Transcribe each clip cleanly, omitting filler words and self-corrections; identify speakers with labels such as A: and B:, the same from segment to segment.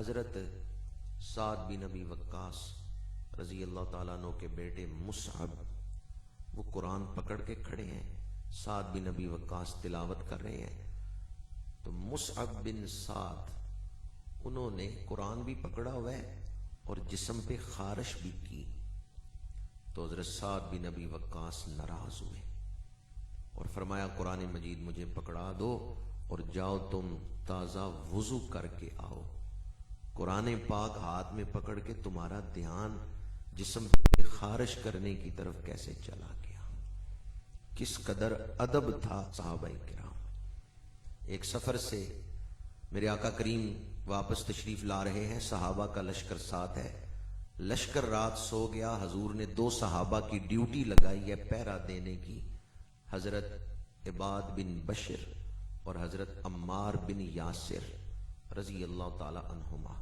A: حضرت سعد بن ابی وقاص رضی اللہ تعالیٰ عنہ کے بیٹے مصعب وہ قرآن پکڑ کے کھڑے ہیں، سعد بن ابی وقاص تلاوت کر رہے ہیں، تو مصعب بن سعد انہوں نے قرآن بھی پکڑا ہوا ہے اور جسم پہ خارش بھی کی، تو حضرت سعد بن ابی وقاص ناراض ہوئے اور فرمایا قرآن مجید مجھے پکڑا دو اور جاؤ تم تازہ وضو کر کے آؤ۔ قرآن پاک ہاتھ میں پکڑ کے تمہارا دھیان جسم پہ خارش کرنے کی طرف کیسے چلا گیا؟ کس قدر ادب تھا صحابہ کرام۔ ایک سفر سے میرے آقا کریم واپس تشریف لا رہے ہیں، صحابہ کا لشکر ساتھ ہے، لشکر رات سو گیا، حضور نے 2 صحابہ کی ڈیوٹی لگائی ہے پہرا دینے کی، حضرت عباد بن بشر اور حضرت عمار بن یاسر رضی اللہ تعالی عنہما۔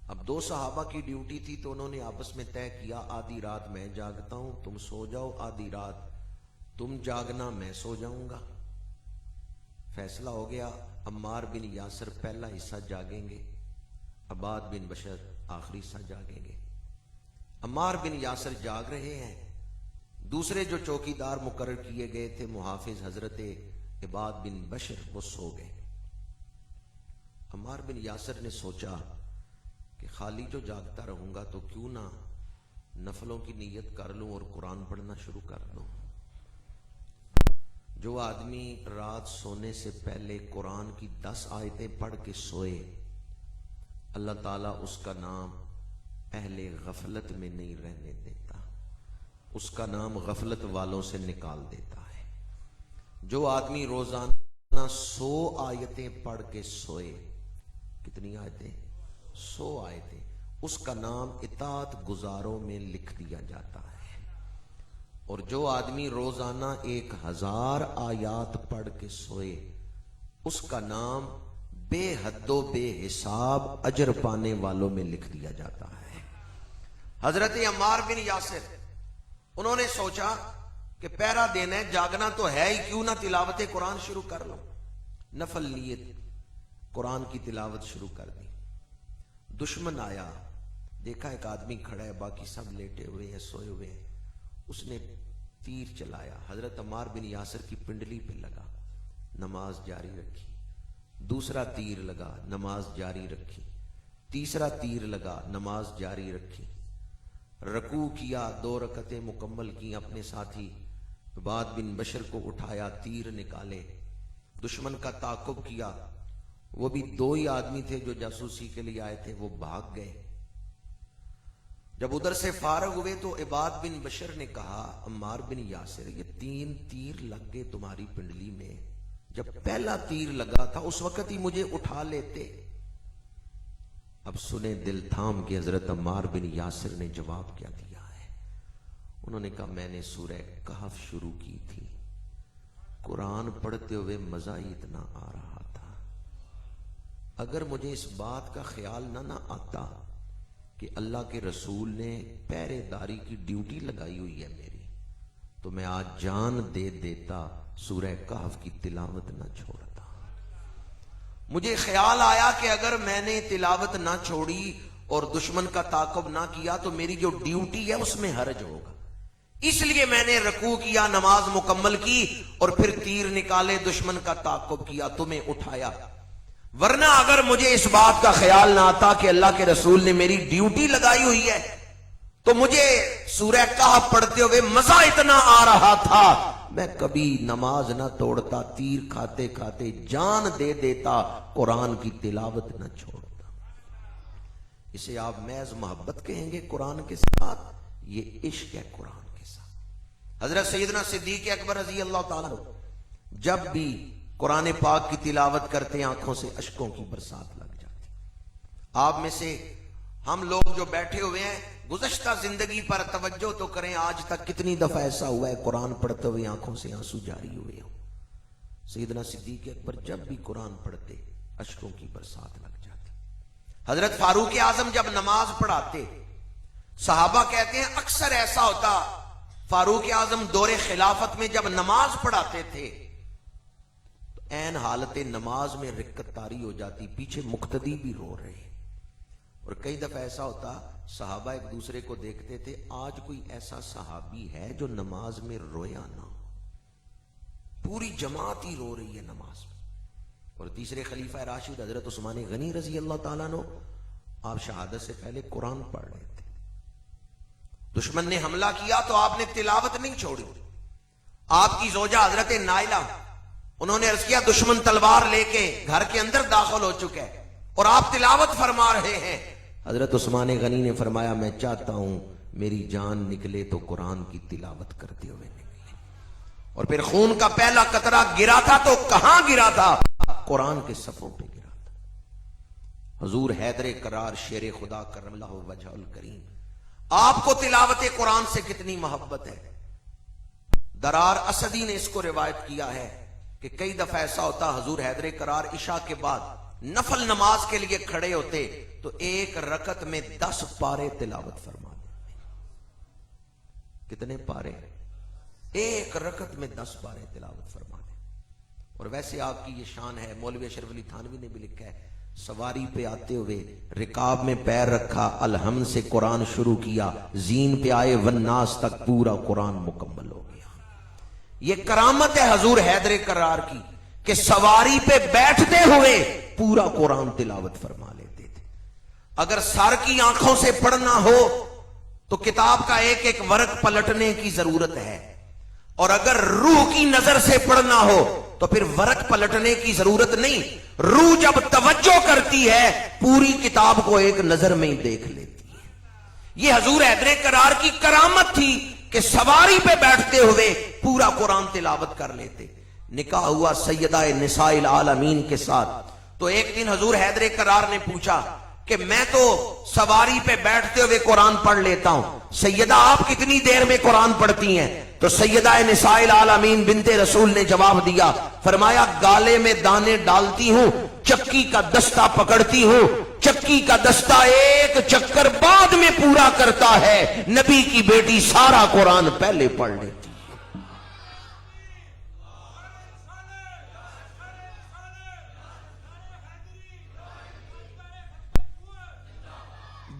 A: اب 2 صحابہ کی ڈیوٹی تھی تو انہوں نے آپس میں طے کیا آدھی رات میں جاگتا ہوں تم سو جاؤ، آدھی رات تم جاگنا میں سو جاؤں گا۔ فیصلہ ہو گیا عمار بن یاسر پہلا حصہ جاگیں گے، عباد بن بشر آخری حصہ جاگیں گے۔ عمار بن یاسر جاگ رہے ہیں، دوسرے جو چوکیدار مقرر کیے گئے تھے محافظ حضرت عباد بن بشر وہ سو گئے۔ عمار بن یاسر نے سوچا کہ خالی جو جاگتا رہوں گا تو کیوں نہ نفلوں کی نیت کر لوں اور قرآن پڑھنا شروع کر دوں۔ جو آدمی رات سونے سے پہلے قرآن کی 10 آیتیں پڑھ کے سوئے، اللہ تعالیٰ اس کا نام اہل غفلت میں نہیں رہنے دیتا، اس کا نام غفلت والوں سے نکال دیتا ہے۔ جو آدمی روزانہ 100 آیتیں پڑھ کے سوئے، کتنی آیتیں؟ 100 آیتیں، اس کا نام اطاعت گزاروں میں لکھ دیا جاتا ہے۔ اور جو آدمی روزانہ 1000 آیات پڑھ کے سوئے، اس کا نام بے حد و بے حساب اجر پانے والوں میں لکھ دیا جاتا ہے۔ حضرت عمار بن یاسر انہوں نے سوچا کہ پہرا دینا ہے، جاگنا تو ہے ہی، کیوں نہ تلاوت قرآن شروع کر لو۔ نفل نیت قرآن کی تلاوت شروع کر دی۔ دشمن آیا، دیکھا ایک آدمی کھڑا ہے، باقی سب لیٹے ہوئے ہیں، سوئے ہوئے ہیں، اس نے تیر چلایا، حضرت عمار بن یاسر کی پنڈلی پہ لگا، نماز جاری رکھی۔ دوسرا تیر لگا، نماز جاری رکھی۔ تیسرا تیر لگا، نماز جاری رکھی۔ رکوع کیا، 2 رکعتیں مکمل کی، اپنے ساتھی عباد بن بشر کو اٹھایا، تیر نکالے، دشمن کا تعاقب کیا۔ وہ بھی 2 ہی آدمی تھے جو جاسوسی کے لیے آئے تھے، وہ بھاگ گئے۔ جب ادھر سے فارغ ہوئے تو عباد بن بشر نے کہا عمار بن یاسر یہ 3 تیر لگ گئے تمہاری پنڈلی میں، جب پہلا تیر لگا تھا اس وقت ہی مجھے اٹھا لیتے۔ اب سنیں دل تھام کے حضرت عمار بن یاسر نے جواب کیا دیا ہے۔ انہوں نے کہا میں نے سورہ کہف شروع کی تھی، قرآن پڑھتے ہوئے مزہ ہی اتنا آ رہا تھا، اگر مجھے اس بات کا خیال نہ آتا کہ اللہ کے رسول نے پہرے داری کی ڈیوٹی لگائی ہوئی ہے میری، تو میں آج جان دے دیتا، سورہ کہف کی تلاوت نہ چھوڑتا۔ مجھے خیال آیا کہ اگر میں نے تلاوت نہ چھوڑی اور دشمن کا تعاقب نہ کیا تو میری جو ڈیوٹی ہے اس میں حرج ہوگا، اس لیے میں نے رکوع کیا، نماز مکمل کی اور پھر تیر نکالے، دشمن کا تعاقب کیا، تمہیں اٹھایا۔ ورنہ اگر مجھے اس بات کا خیال نہ آتا کہ اللہ کے رسول نے میری ڈیوٹی لگائی ہوئی ہے تو مجھے سورہ کہف پڑھتے ہوئے مزہ اتنا آ رہا تھا، میں کبھی نماز نہ توڑتا، تیر کھاتے کھاتے جان دے دیتا، قرآن کی تلاوت نہ چھوڑتا۔ اسے آپ محض محبت کہیں گے قرآن کے ساتھ، یہ عشق ہے قرآن کے ساتھ۔ حضرت سیدنا صدیق اکبر رضی اللہ تعالیٰ جب بھی قرآن پاک کی تلاوت کرتے آنکھوں سے اشکوں کی برسات لگ جاتی۔ آپ میں سے ہم لوگ جو بیٹھے ہوئے ہیں گزشتہ زندگی پر توجہ تو کریں، آج تک کتنی دفعہ ایسا ہوا ہے قرآن پڑھتے ہوئے آنکھوں سے آنسو جاری ہوئے ہوں۔ سیدنا صدیق اکبر جب بھی قرآن پڑھتے اشکوں کی برسات لگ جاتی۔ حضرت فاروق اعظم جب نماز پڑھاتے، صحابہ کہتے ہیں اکثر ایسا ہوتا، فاروق اعظم دور خلافت میں جب نماز پڑھاتے تھے عین حالت نماز میں رکعت طاری ہو جاتی، پیچھے مقتدی بھی رو رہے، اور کئی دفعہ ایسا ہوتا صحابہ ایک دوسرے کو دیکھتے تھے، آج کوئی ایسا صحابی ہے جو نماز میں رویا نہ ہو، پوری جماعت ہی رو رہی ہے نماز میں۔ اور تیسرے خلیفہ راشد حضرت عثمان غنی رضی اللہ تعالیٰ عنہ، آپ شہادت سے پہلے قرآن پڑھ رہے تھے، دشمن نے حملہ کیا تو آپ نے تلاوت نہیں چھوڑی۔ آپ کی زوجہ حضرت نائلہ، انہوں نے عرض کیا دشمن تلوار لے کے گھر کے اندر داخل ہو چکا ہے اور آپ تلاوت فرما رہے ہیں۔ حضرت عثمان غنی نے فرمایا میں چاہتا ہوں میری جان نکلے تو قرآن کی تلاوت کرتے ہوئے نکلے۔ اور پھر خون کا پہلا قطرہ گرا تھا تو کہاں گرا تھا؟ قرآن کے صفوں پہ گرا تھا۔ حضور حیدر کرار شیر خدا کرم اللہ وجہ الکریم، آپ کو تلاوت قرآن سے کتنی محبت ہے۔ درار اسدی نے اس کو روایت کیا ہے کہ کئی دفعہ ایسا ہوتا حضور حیدر کرار عشاء کے بعد نفل نماز کے لیے کھڑے ہوتے تو ایک رکعت میں 10 پارے تلاوت فرما دیتے۔ کتنے پارے؟ ایک رکعت میں 10 پارے تلاوت فرما دے۔ اور ویسے آپ کی یہ شان ہے، مولوی اشرف علی تھانوی نے بھی لکھا ہے، سواری پہ آتے ہوئے رکاب میں پیر رکھا، الحمد سے قرآن شروع کیا، زین پہ آئے والناس تک پورا قرآن مکمل ہو گیا۔ یہ کرامت ہے حضور حیدر کرار کی کہ سواری پہ بیٹھتے ہوئے پورا قرآن تلاوت فرما لیتے تھے۔ اگر سر کی آنکھوں سے پڑھنا ہو تو کتاب کا ایک ایک ورق پلٹنے کی ضرورت ہے، اور اگر روح کی نظر سے پڑھنا ہو تو پھر ورق پلٹنے کی ضرورت نہیں، روح جب توجہ کرتی ہے پوری کتاب کو ایک نظر میں ہی دیکھ لیتی ہے۔ یہ حضور حیدر کرار کی کرامت تھی کہ سواری پہ بیٹھتے ہوئے پورا قرآن تلاوت کر لیتے۔ نکاح ہوا سیدہ نساء العالمین کے ساتھ، تو ایک دن حضور حیدر کرار نے پوچھا کہ میں تو سواری پہ بیٹھتے ہوئے قرآن پڑھ لیتا ہوں، سیدہ آپ کتنی دیر میں قرآن پڑھتی ہیں؟ تو سیدہ نساء العالمین بنت رسول نے جواب دیا، فرمایا گالے میں دانے ڈالتی ہوں، چکی کا دستہ پکڑتی ہوں، چکی کا دستہ ایک چکر بعد میں پورا کرتا ہے، نبی کی بیٹی سارا قرآن پہلے پڑھ لیتی۔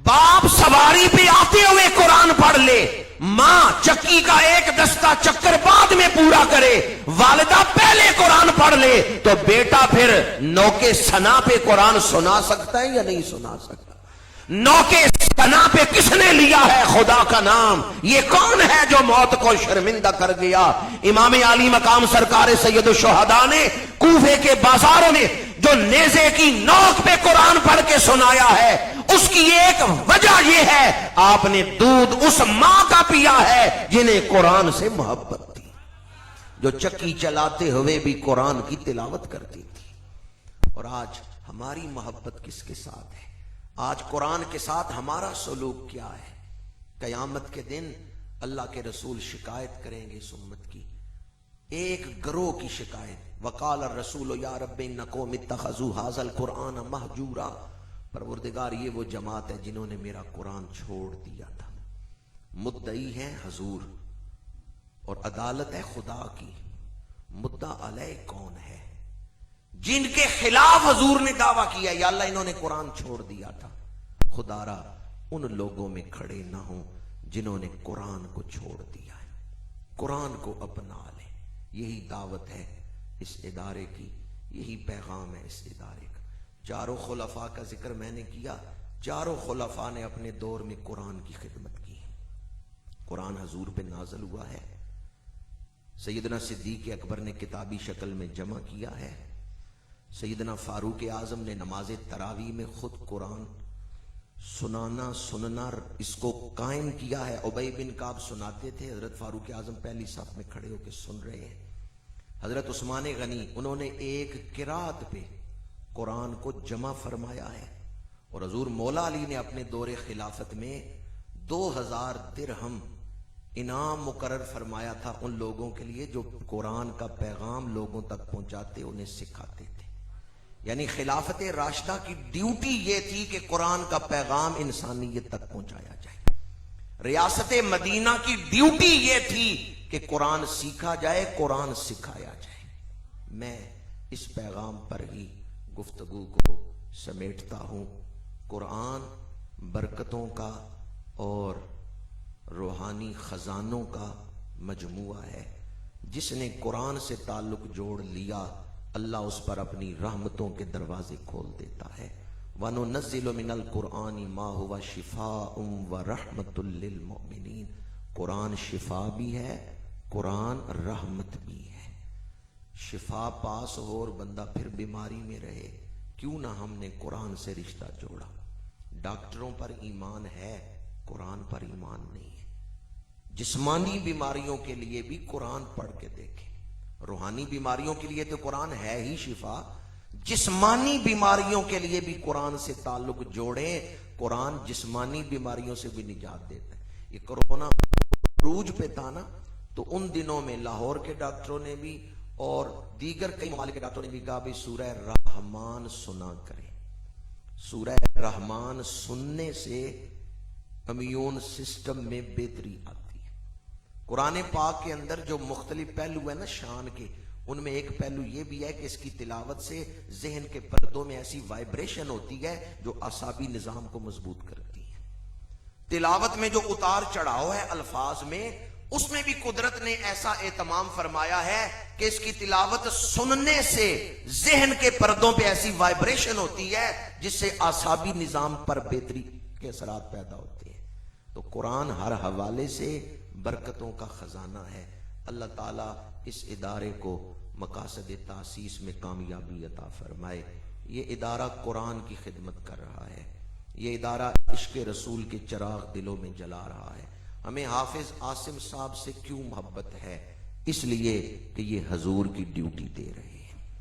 A: باپ سواری پہ آتے ہوئے قرآن پڑھ لے، ماں چکی کا ایک دستہ چکر بعد میں پورا کرے، والدہ پہلے قرآن پڑھ لے، تو بیٹا پھر نوکے سنا پہ قرآن سنا سکتا ہے یا نہیں سنا سکتا؟ نوکے سنا پہ کس نے لیا ہے خدا کا نام؟ یہ کون ہے جو موت کو شرمندہ کر گیا؟ امام عالی مقام سرکار سید الشہداء نے کوفے کے بازاروں میں جو نیزے کی نوک پہ قرآن پڑھ کے سنایا ہے، اس کی ایک وجہ یہ ہے آپ نے دودھ اس ماں کا پیا ہے جنہیں قرآن سے محبت تھی، جو چکی چلاتے ہوئے بھی قرآن کی تلاوت کرتی تھی۔ اور آج ہماری محبت کس کے ساتھ ہے؟ آج قرآن کے ساتھ ہمارا سلوک کیا ہے؟ قیامت کے دن اللہ کے رسول شکایت کریں گے اس امت کی، ایک گروہ کی شکایت، وقال الرسول یا رب ان قوم اتخذوا ھذا القرآن مہجورا، پروردگار یہ وہ جماعت ہے جنہوں نے میرا قرآن چھوڑ دیا تھا۔ مدعی ہے حضور اور عدالت ہے خدا کی، مدعا علیہ کون ہے؟ جن کے خلاف حضور نے دعویٰ کیا یا اللہ انہوں نے قرآن چھوڑ دیا تھا، خدا را ان لوگوں میں کھڑے نہ ہوں جنہوں نے قرآن کو چھوڑ دیا ہے، قرآن کو اپنا لیں۔ یہی دعوت ہے اس ادارے کی، یہی پیغام ہے اس ادارے کا۔ چاروں خلفاء کا ذکر میں نے کیا، چاروں خلفاء نے اپنے دور میں قرآن کی خدمت کی۔ قرآن حضور پہ نازل ہوا ہے، سیدنا صدیق اکبر نے کتابی شکل میں جمع کیا ہے، سیدنا فاروق اعظم نے نماز تراویح میں خود قرآن سننا اس کو قائم کیا ہے۔ ابی بن کعب سناتے تھے، حضرت فاروق اعظم پہلی صف میں کھڑے ہو کے سن رہے ہیں۔ حضرت عثمان غنی انہوں نے ایک قرات پہ قرآن کو جمع فرمایا ہے، اور حضور مولا علی نے اپنے دور خلافت میں 2000 درہم انعام مقرر فرمایا تھا ان لوگوں کے لیے جو قرآن کا پیغام لوگوں تک پہنچاتے انہیں سکھاتے تھے۔ یعنی خلافت راشدہ کی ڈیوٹی یہ تھی کہ قرآن کا پیغام انسانیت تک پہنچایا جائے۔ ریاست مدینہ کی ڈیوٹی یہ تھی کہ قرآن سیکھا جائے، قرآن سکھایا جائے۔ میں اس پیغام پر ہی گفتگو کو سمیٹتا ہوں۔ قرآن برکتوں کا اور روحانی خزانوں کا مجموعہ ہے۔ جس نے قرآن سے تعلق جوڑ لیا اللہ اس پر اپنی رحمتوں کے دروازے کھول دیتا ہے۔ وَنُنَزِّلُ مِنَ الْقُرْآنِ مَا هُوَ شِفَاءٌ وَرَحْمَةٌ لِّلْمُؤْمِنِينَ، قرآن شفا بھی ہے، قرآن رحمت بھی ہے۔ شفا پاس ہو اور بندہ پھر بیماری میں رہے، کیوں نہ ہم نے قرآن سے رشتہ جوڑا۔ ڈاکٹروں پر ایمان ہے، قرآن پر ایمان نہیں ہے۔ جسمانی بیماریوں کے لیے بھی قرآن پڑھ کے دیکھیں، روحانی بیماریوں کے لیے تو قرآن ہے ہی شفا، جسمانی بیماریوں کے لیے بھی قرآن سے تعلق جوڑیں، قرآن جسمانی بیماریوں سے بھی نجات دیتا ہے۔ یہ کرونا عروج پہ تھا نا، تو ان دنوں میں لاہور کے ڈاکٹروں نے بھی اور دیگر کئی ممالک کے ڈاکٹروں نے بھی کہا بھی سورہ رحمان سنا کریں۔ سورہ رحمان سننے سے امیون سسٹم میں بہتری آتی ہے۔ قرآن پاک کے اندر جو مختلف پہلو ہیں نا شان کے، ان میں ایک پہلو یہ بھی ہے کہ اس کی تلاوت سے ذہن کے پردوں میں ایسی وائبریشن ہوتی ہے جو اعصابی نظام کو مضبوط کرتی ہے۔ تلاوت میں جو اتار چڑھاؤ ہے الفاظ میں، اس میں بھی قدرت نے ایسا اہتمام فرمایا ہے کہ اس کی تلاوت سننے سے ذہن کے پردوں پہ ایسی وائبریشن ہوتی ہے جس سے اعصابی نظام پر بہتری کے اثرات پیدا ہوتے ہیں۔ تو قرآن ہر حوالے سے برکتوں کا خزانہ ہے۔ اللہ تعالیٰ اس ادارے کو مقاصد تاسیس میں کامیابی عطا فرمائے۔ یہ ادارہ قرآن کی خدمت کر رہا ہے، یہ ادارہ عشق رسول کے چراغ دلوں میں جلا رہا ہے۔ ہمیں حافظ عاصم صاحب سے کیوں محبت ہے؟ اس لیے کہ یہ حضور کی ڈیوٹی دے رہے ہیں۔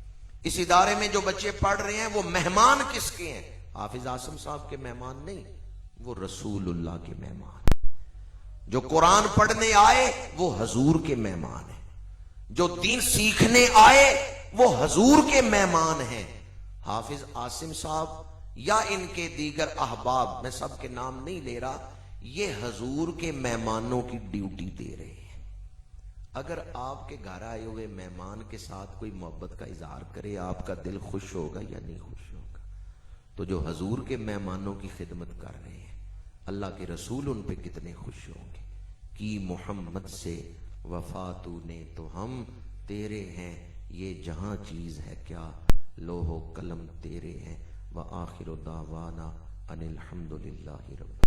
A: اس ادارے میں جو بچے پڑھ رہے ہیں وہ مہمان کس کے ہیں؟ حافظ عاصم صاحب کے مہمان نہیں، وہ رسول اللہ کے مہمان۔ جو قرآن پڑھنے آئے وہ حضور کے مہمان ہیں، جو دین سیکھنے آئے وہ حضور کے مہمان ہیں۔ حافظ عاصم صاحب یا ان کے دیگر احباب، میں سب کے نام نہیں لے رہا، یہ حضور کے مہمانوں کی ڈیوٹی دے رہے ہیں۔ اگر آپ کے گھر آئے ہوئے مہمان کے ساتھ کوئی محبت کا اظہار کرے، آپ کا دل خوش ہوگا یا نہیں خوش ہوگا؟ تو جو حضور کے مہمانوں کی خدمت کر رہے ہیں، اللہ کے رسول ان پہ کتنے خوش ہوں گے۔ کی محمد سے وفا تو نے تو ہم تیرے ہیں، یہ جہاں چیز ہے کیا، لوح و قلم تیرے ہیں۔ وآخر دعوانا ان الحمد للہ رب